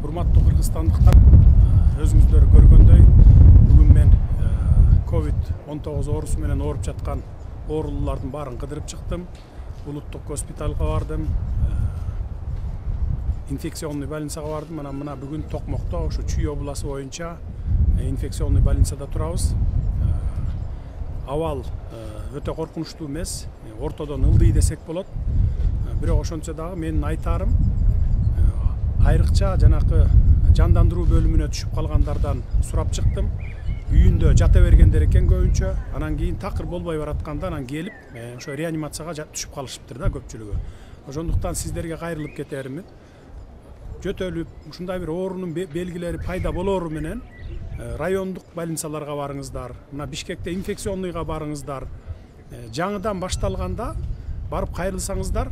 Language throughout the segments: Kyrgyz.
Урматтуу кыргызстандыктар, өзүңүздөр көргөндөй бүгүн мен COVID-19 оорусу менен ооруп жаткан оорулуулардын баарын кыдырып чыктым. Улуттук госпиталга бардым, инфекционный больницага бардым. Мына бүгүн Токмокто ушу Чүй областы боюнча инфекционный больницада турабыз. Абал өтө коркунучтуу эмес, ортодон ылдый десек болот. Бирок ошончо дагы менин айтарым, айрыкча жанакы жандандыруу бөлүмүнө түшүп калгандардан сурап чыктым. Үйүндө жата бергендер экен көбүнчө. Анан кийин такыр болбой баратканда анан келип, ошо реанимацияга түшүп калышыптыр да көпчүлүгү. Ошондуктан сиздерге кайрылып кетеримин. Жөтөлүп, ушундай бир оорунун белгилери пайда болору менен райондук больницаларга барыңыздар. Мына Бишкекте инфекционныйга барыңыздар. Жаңыдан башталганда барып кайрылсаңыздар,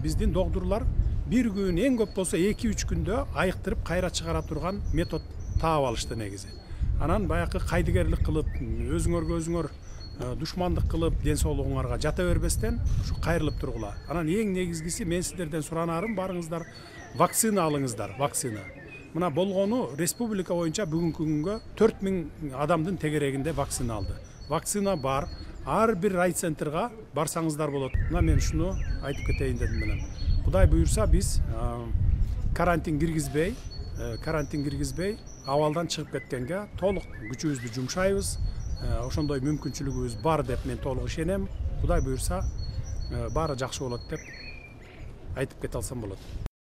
биздин доктурлар бир күн эң көп болсо 2-3 күндө айыктырып кайра чыгара турган метод таап алышты негизи. Анан баягы кайдыгерлик кылып, өзүңөргө өзүңөр душмандык кылып, ден соолугуңарга жата бербестен ушу кайрылып тургула. Анан эң негизгиси мен сиздерден суранарым, барыңыздар вакцина алыңыздар, вакцина. Мына болгону республика боюнча бүгүнкү күнгө 4000 адамдын тегерегинде вакцина алды. Вакцина бар. Ар бир райцентрга барсаңыздар болот. Мына мен ушуну айтып кетейин дедим менен. Кудай буюрса биз карантин киргизбей, абалдан чыгып кеткенге толук күчүбүздү жумшайбыз. Ошондой мүмкүнчүлүгүбүз бар деп мен толук ишенем. Кудай буюрса баары жакшы болот деп айтып кете алсам болот.